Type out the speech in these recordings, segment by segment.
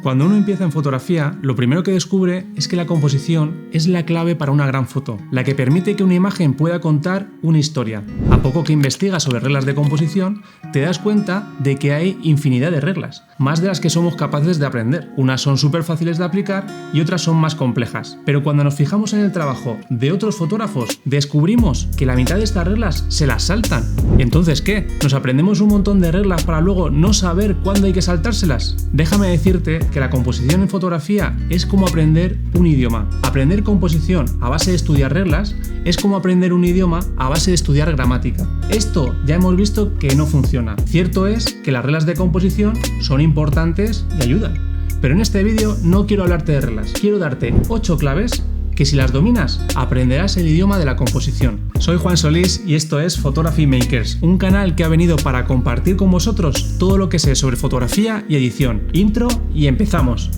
Cuando uno empieza en fotografía, lo primero que descubre es que la composición es la clave para una gran foto, la que permite que una imagen pueda contar una historia. A poco que investigas sobre reglas de composición, te das cuenta de que hay infinidad de reglas, más de las que somos capaces de aprender. Unas son súper fáciles de aplicar y otras son más complejas. Pero cuando nos fijamos en el trabajo de otros fotógrafos, descubrimos que la mitad de estas reglas se las saltan. ¿Entonces qué? ¿Nos aprendemos un montón de reglas para luego no saber cuándo hay que saltárselas? Déjame decirte que la composición en fotografía es como aprender un idioma. Aprender composición a base de estudiar reglas es como aprender un idioma a base de estudiar gramática. Esto ya hemos visto que no funciona. Cierto es que las reglas de composición son importantes y ayudan. Pero en este vídeo no quiero hablarte de reglas, quiero darte 8 claves que si las dominas, aprenderás el idioma de la composición. Soy Juan Solís y esto es Photography Makers, un canal que ha venido para compartir con vosotros todo lo que sé sobre fotografía y edición. Intro y empezamos.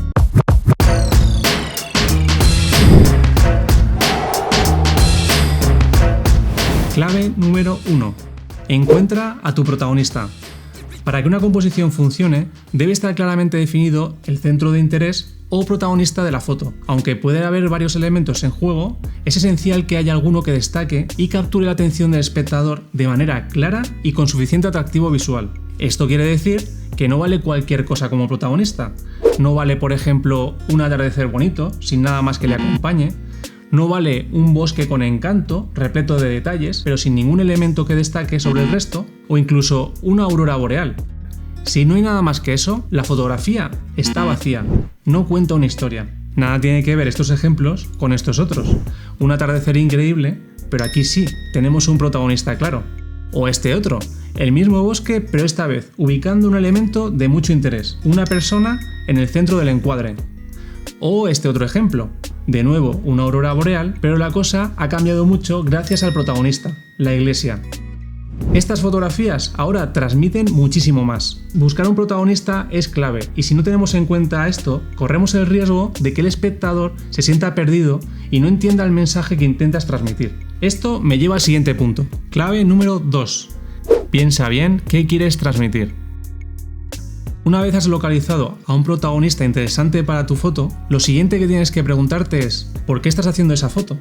Clave número 1. Encuentra a tu protagonista. Para que una composición funcione, debe estar claramente definido el centro de interés o protagonista de la foto. Aunque puede haber varios elementos en juego, es esencial que haya alguno que destaque y capture la atención del espectador de manera clara y con suficiente atractivo visual. Esto quiere decir que no vale cualquier cosa como protagonista. No vale, por ejemplo, un atardecer bonito, sin nada más que le acompañe. No vale un bosque con encanto, repleto de detalles, pero sin ningún elemento que destaque sobre el resto, o incluso una aurora boreal. Si no hay nada más que eso, la fotografía está vacía, no cuenta una historia. Nada tiene que ver estos ejemplos con estos otros. Un atardecer increíble, pero aquí sí, tenemos un protagonista claro. O este otro, el mismo bosque, pero esta vez ubicando un elemento de mucho interés, una persona en el centro del encuadre. O este otro ejemplo, de nuevo una aurora boreal, pero la cosa ha cambiado mucho gracias al protagonista, la iglesia. Estas fotografías ahora transmiten muchísimo más. Buscar un protagonista es clave y si no tenemos en cuenta esto, corremos el riesgo de que el espectador se sienta perdido y no entienda el mensaje que intentas transmitir. Esto me lleva al siguiente punto. Clave número 2. Piensa bien qué quieres transmitir. Una vez has localizado a un protagonista interesante para tu foto, lo siguiente que tienes que preguntarte es ¿por qué estás haciendo esa foto?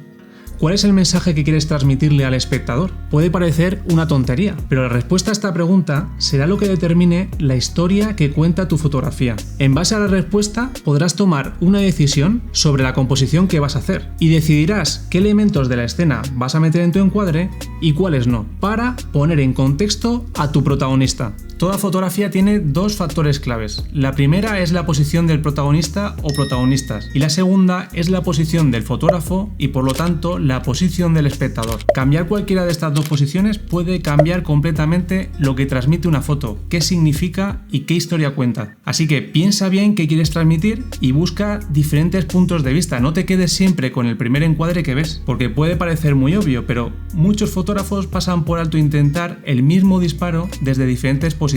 ¿Cuál es el mensaje que quieres transmitirle al espectador? Puede parecer una tontería, pero la respuesta a esta pregunta será lo que determine la historia que cuenta tu fotografía. En base a la respuesta podrás tomar una decisión sobre la composición que vas a hacer y decidirás qué elementos de la escena vas a meter en tu encuadre y cuáles no, para poner en contexto a tu protagonista. Toda fotografía tiene dos factores claves. La primera es la posición del protagonista o protagonistas y la segunda es la posición del fotógrafo y por lo tanto la posición del espectador. Cambiar cualquiera de estas dos posiciones puede cambiar completamente lo que transmite una foto, qué significa y qué historia cuenta. Así que piensa bien qué quieres transmitir y busca diferentes puntos de vista. No te quedes siempre con el primer encuadre que ves, porque puede parecer muy obvio, pero muchos fotógrafos pasan por alto intentar el mismo disparo desde diferentes posiciones.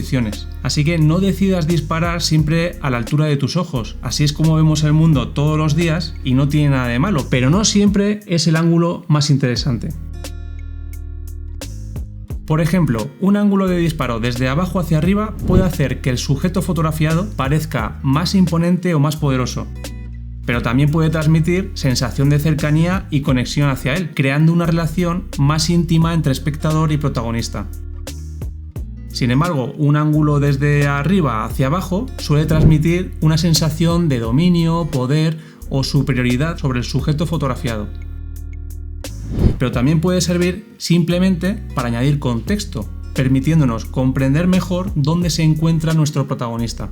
Así que no decidas disparar siempre a la altura de tus ojos. Así es como vemos el mundo todos los días y no tiene nada de malo, pero no siempre es el ángulo más interesante. Por ejemplo, un ángulo de disparo desde abajo hacia arriba puede hacer que el sujeto fotografiado parezca más imponente o más poderoso, pero también puede transmitir sensación de cercanía y conexión hacia él, creando una relación más íntima entre espectador y protagonista. Sin embargo, un ángulo desde arriba hacia abajo suele transmitir una sensación de dominio, poder o superioridad sobre el sujeto fotografiado. Pero también puede servir simplemente para añadir contexto, permitiéndonos comprender mejor dónde se encuentra nuestro protagonista.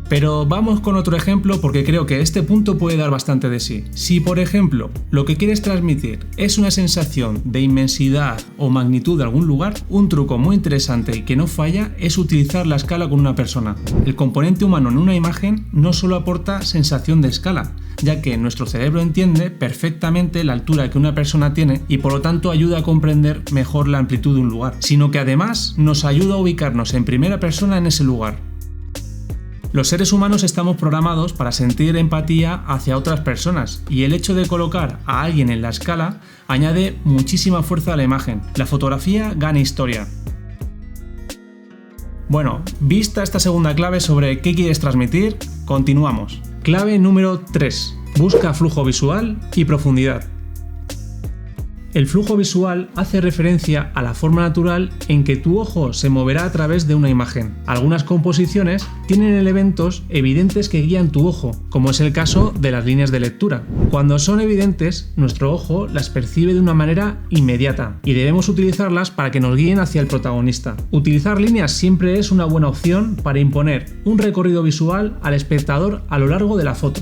Pero vamos con otro ejemplo porque creo que este punto puede dar bastante de sí. Si, por ejemplo, lo que quieres transmitir es una sensación de inmensidad o magnitud de algún lugar, un truco muy interesante y que no falla es utilizar la escala con una persona. El componente humano en una imagen no solo aporta sensación de escala, ya que nuestro cerebro entiende perfectamente la altura que una persona tiene y por lo tanto ayuda a comprender mejor la amplitud de un lugar, sino que además nos ayuda a ubicarnos en primera persona en ese lugar. Los seres humanos estamos programados para sentir empatía hacia otras personas y el hecho de colocar a alguien en la escala añade muchísima fuerza a la imagen. La fotografía gana historia. Bueno, vista esta segunda clave sobre qué quieres transmitir, continuamos. Clave número 3. Busca flujo visual y profundidad. El flujo visual hace referencia a la forma natural en que tu ojo se moverá a través de una imagen. Algunas composiciones tienen elementos evidentes que guían tu ojo, como es el caso de las líneas de lectura. Cuando son evidentes, nuestro ojo las percibe de una manera inmediata y debemos utilizarlas para que nos guíen hacia el protagonista. Utilizar líneas siempre es una buena opción para imponer un recorrido visual al espectador a lo largo de la foto.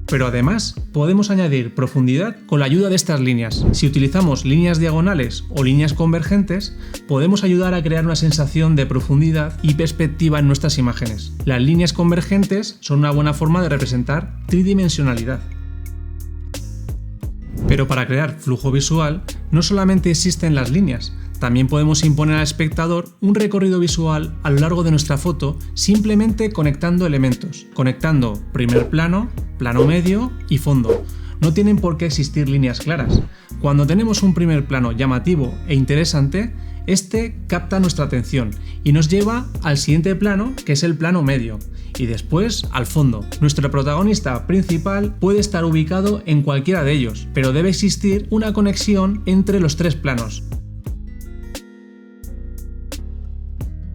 Pero además podemos añadir profundidad con la ayuda de estas líneas. Si utilizamos líneas diagonales o líneas convergentes, podemos ayudar a crear una sensación de profundidad y perspectiva en nuestras imágenes. Las líneas convergentes son una buena forma de representar tridimensionalidad. Pero para crear flujo visual no solamente existen las líneas, también podemos imponer al espectador un recorrido visual a lo largo de nuestra foto simplemente conectando elementos, conectando primer plano, plano medio y fondo. No tienen por qué existir líneas claras. Cuando tenemos un primer plano llamativo e interesante, este capta nuestra atención y nos lleva al siguiente plano, que es el plano medio, y después al fondo. Nuestro protagonista principal puede estar ubicado en cualquiera de ellos, pero debe existir una conexión entre los tres planos.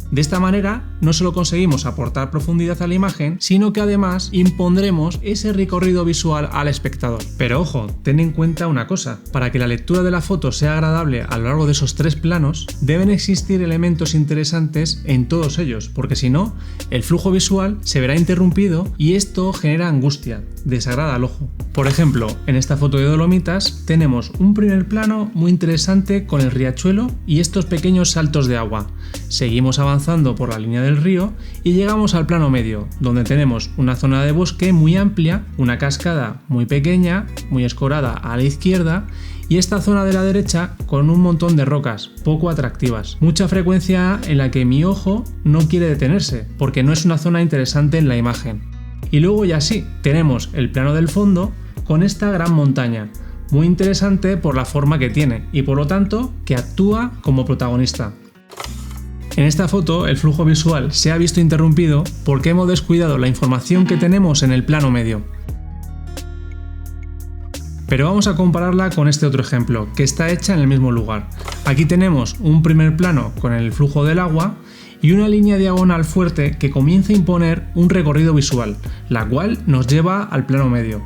De esta manera, no solo conseguimos aportar profundidad a la imagen, sino que además impondremos ese recorrido visual al espectador. Pero ojo, ten en cuenta una cosa: para que la lectura de la foto sea agradable a lo largo de esos tres planos, deben existir elementos interesantes en todos ellos, porque si no, el flujo visual se verá interrumpido y esto genera angustia, desagrada al ojo. Por ejemplo, en esta foto de Dolomitas tenemos un primer plano muy interesante con el riachuelo y estos pequeños saltos de agua. Seguimos avanzando por la línea del río y llegamos al plano medio, donde tenemos una zona de bosque muy amplia, una cascada muy pequeña, muy escorada a la izquierda, y esta zona de la derecha con un montón de rocas poco atractivas. Mucha frecuencia en la que mi ojo no quiere detenerse, porque no es una zona interesante en la imagen. Y luego ya sí, tenemos el plano del fondo con esta gran montaña, muy interesante por la forma que tiene y por lo tanto que actúa como protagonista. En esta foto el flujo visual se ha visto interrumpido porque hemos descuidado la información que tenemos en el plano medio. Pero vamos a compararla con este otro ejemplo, que está hecha en el mismo lugar. Aquí tenemos un primer plano con el flujo del agua y una línea diagonal fuerte que comienza a imponer un recorrido visual, la cual nos lleva al plano medio.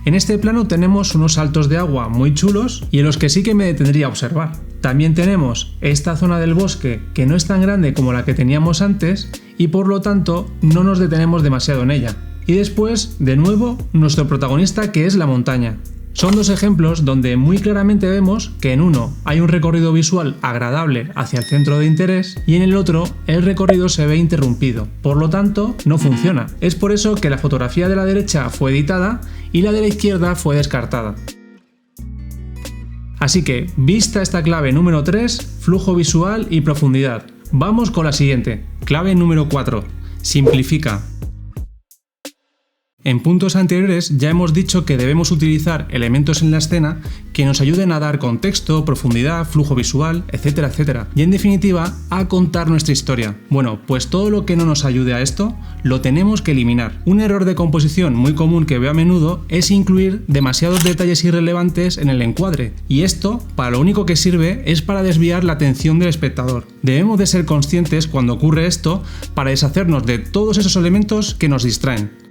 En este plano tenemos unos saltos de agua muy chulos y en los que sí que me detendría a observar. También tenemos esta zona del bosque que no es tan grande como la que teníamos antes y por lo tanto no nos detenemos demasiado en ella. Y después, de nuevo, nuestro protagonista, que es la montaña. Son dos ejemplos donde muy claramente vemos que en uno hay un recorrido visual agradable hacia el centro de interés y en el otro el recorrido se ve interrumpido, por lo tanto no funciona. Es por eso que la fotografía de la derecha fue editada y la de la izquierda fue descartada. Así que, vista esta clave número 3, flujo visual y profundidad, vamos con la siguiente, clave número 4, simplifica. En puntos anteriores ya hemos dicho que debemos utilizar elementos en la escena que nos ayuden a dar contexto, profundidad, flujo visual, etcétera, etcétera, y en definitiva a contar nuestra historia. Bueno, pues todo lo que no nos ayude a esto lo tenemos que eliminar. Un error de composición muy común que veo a menudo es incluir demasiados detalles irrelevantes en el encuadre, y esto para lo único que sirve es para desviar la atención del espectador. Debemos de ser conscientes cuando ocurre esto para deshacernos de todos esos elementos que nos distraen.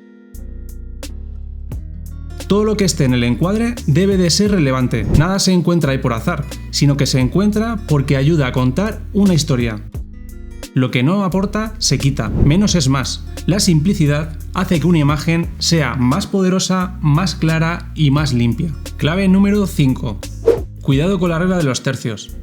Todo lo que esté en el encuadre debe de ser relevante, nada se encuentra ahí por azar, sino que se encuentra porque ayuda a contar una historia. Lo que no aporta se quita, menos es más. La simplicidad hace que una imagen sea más poderosa, más clara y más limpia. Clave número 5. Cuidado con la regla de los tercios.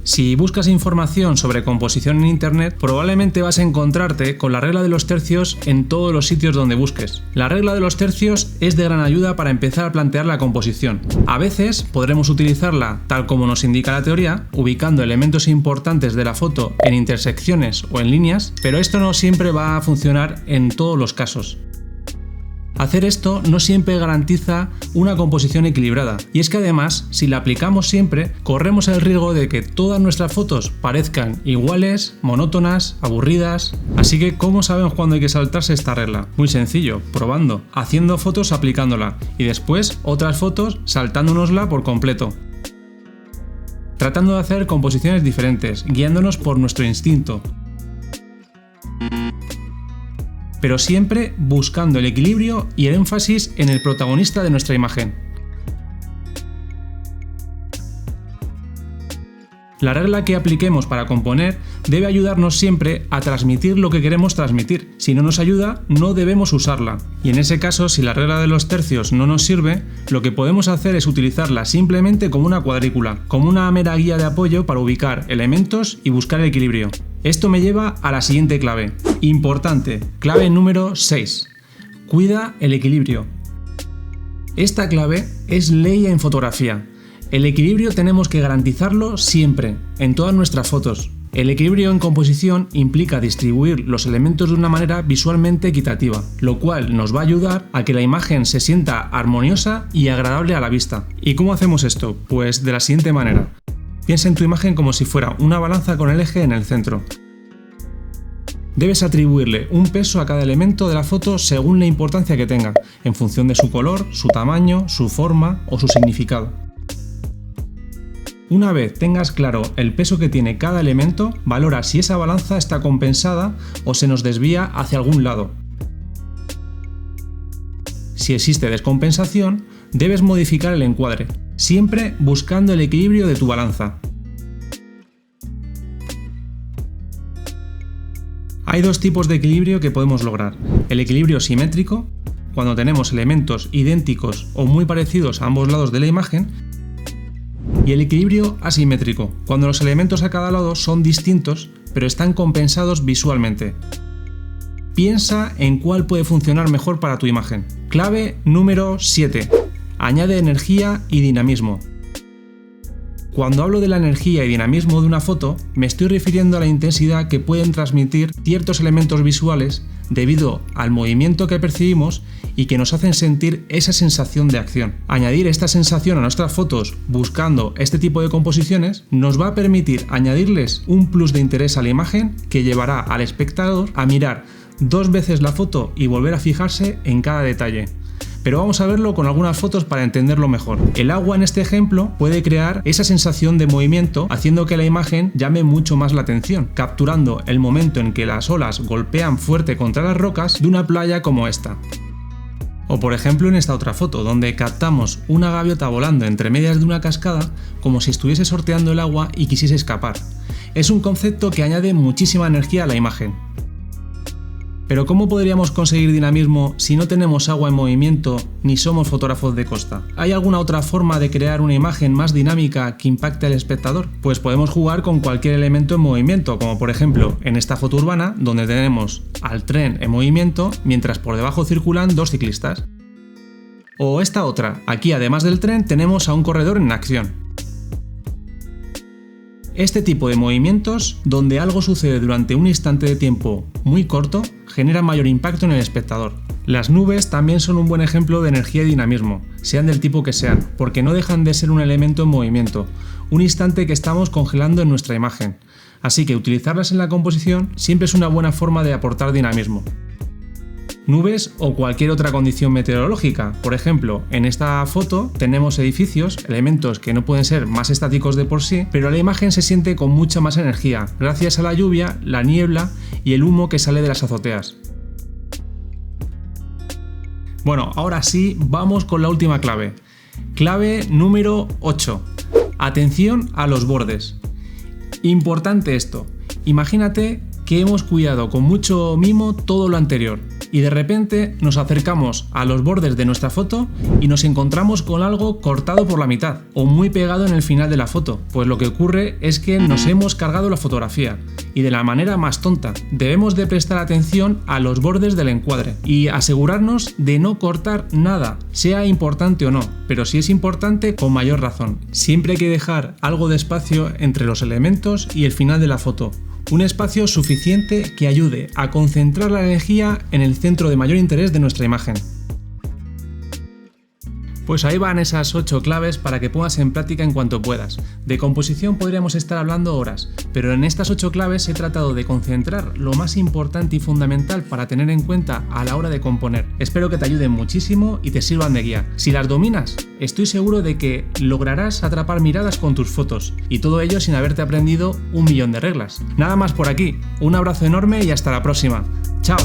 Si buscas información sobre composición en internet, probablemente vas a encontrarte con la regla de los tercios en todos los sitios donde busques. La regla de los tercios es de gran ayuda para empezar a plantear la composición. A veces podremos utilizarla tal como nos indica la teoría, ubicando elementos importantes de la foto en intersecciones o en líneas, pero esto no siempre va a funcionar en todos los casos. Hacer esto no siempre garantiza una composición equilibrada, y es que además, si la aplicamos siempre, corremos el riesgo de que todas nuestras fotos parezcan iguales, monótonas, aburridas. Así que, ¿cómo sabemos cuándo hay que saltarse esta regla? Muy sencillo, probando, haciendo fotos aplicándola, y después otras fotos saltándonosla por completo. Tratando de hacer composiciones diferentes, guiándonos por nuestro instinto, pero siempre buscando el equilibrio y el énfasis en el protagonista de nuestra imagen. La regla que apliquemos para componer debe ayudarnos siempre a transmitir lo que queremos transmitir. Si no nos ayuda, no debemos usarla. Y en ese caso, si la regla de los tercios no nos sirve, lo que podemos hacer es utilizarla simplemente como una cuadrícula, como una mera guía de apoyo para ubicar elementos y buscar el equilibrio. Esto me lleva a la siguiente clave. Importante, clave número 6. Cuida el equilibrio. Esta clave es ley en fotografía. El equilibrio tenemos que garantizarlo siempre, en todas nuestras fotos. El equilibrio en composición implica distribuir los elementos de una manera visualmente equitativa, lo cual nos va a ayudar a que la imagen se sienta armoniosa y agradable a la vista. ¿Y cómo hacemos esto? Pues de la siguiente manera. Piensa en tu imagen como si fuera una balanza con el eje en el centro. Debes atribuirle un peso a cada elemento de la foto según la importancia que tenga, en función de su color, su tamaño, su forma o su significado. Una vez tengas claro el peso que tiene cada elemento, valora si esa balanza está compensada o se nos desvía hacia algún lado. Si existe descompensación, debes modificar el encuadre, siempre buscando el equilibrio de tu balanza. Hay dos tipos de equilibrio que podemos lograr. El equilibrio simétrico, cuando tenemos elementos idénticos o muy parecidos a ambos lados de la imagen, y el equilibrio asimétrico, cuando los elementos a cada lado son distintos, pero están compensados visualmente. Piensa en cuál puede funcionar mejor para tu imagen. Clave número 7. Añade energía y dinamismo. Cuando hablo de la energía y dinamismo de una foto, me estoy refiriendo a la intensidad que pueden transmitir ciertos elementos visuales debido al movimiento que percibimos y que nos hacen sentir esa sensación de acción. Añadir esta sensación a nuestras fotos buscando este tipo de composiciones nos va a permitir añadirles un plus de interés a la imagen que llevará al espectador a mirar 2 veces la foto y volver a fijarse en cada detalle. Pero vamos a verlo con algunas fotos para entenderlo mejor. El agua en este ejemplo puede crear esa sensación de movimiento haciendo que la imagen llame mucho más la atención, capturando el momento en que las olas golpean fuerte contra las rocas de una playa como esta. O por ejemplo en esta otra foto, donde captamos una gaviota volando entre medias de una cascada como si estuviese sorteando el agua y quisiese escapar. Es un concepto que añade muchísima energía a la imagen. Pero ¿cómo podríamos conseguir dinamismo si no tenemos agua en movimiento ni somos fotógrafos de costa? ¿Hay alguna otra forma de crear una imagen más dinámica que impacte al espectador? Pues podemos jugar con cualquier elemento en movimiento, como por ejemplo en esta foto urbana, donde tenemos al tren en movimiento mientras por debajo circulan 2 ciclistas. O esta otra, aquí además del tren tenemos a un corredor en acción. Este tipo de movimientos, donde algo sucede durante un instante de tiempo muy corto, genera mayor impacto en el espectador. Las nubes también son un buen ejemplo de energía y dinamismo, sean del tipo que sean, porque no dejan de ser un elemento en movimiento, un instante que estamos congelando en nuestra imagen. Así que utilizarlas en la composición siempre es una buena forma de aportar dinamismo. Nubes o cualquier otra condición meteorológica. Por ejemplo, en esta foto tenemos edificios, elementos que no pueden ser más estáticos de por sí, pero la imagen se siente con mucha más energía, gracias a la lluvia, la niebla y el humo que sale de las azoteas. Bueno, ahora sí, vamos con la última clave. Clave número 8. Atención a los bordes. Importante esto. Imagínate que hemos cuidado con mucho mimo todo lo anterior y de repente nos acercamos a los bordes de nuestra foto y nos encontramos con algo cortado por la mitad o muy pegado en el final de la foto. Pues lo que ocurre es que nos hemos cargado la fotografía y de la manera más tonta. Debemos de prestar atención a los bordes del encuadre y asegurarnos de no cortar nada, sea importante o no, pero si es importante, con mayor razón. Siempre hay que dejar algo de espacio entre los elementos y el final de la foto. Un espacio suficiente que ayude a concentrar la energía en el centro de mayor interés de nuestra imagen. Pues ahí van esas 8 claves para que pongas en práctica en cuanto puedas. De composición podríamos estar hablando horas, pero en estas 8 claves he tratado de concentrar lo más importante y fundamental para tener en cuenta a la hora de componer. Espero que te ayuden muchísimo y te sirvan de guía. Si las dominas, estoy seguro de que lograrás atrapar miradas con tus fotos, y todo ello sin haberte aprendido 1.000.000 de reglas. Nada más por aquí, un abrazo enorme y hasta la próxima. ¡Chao!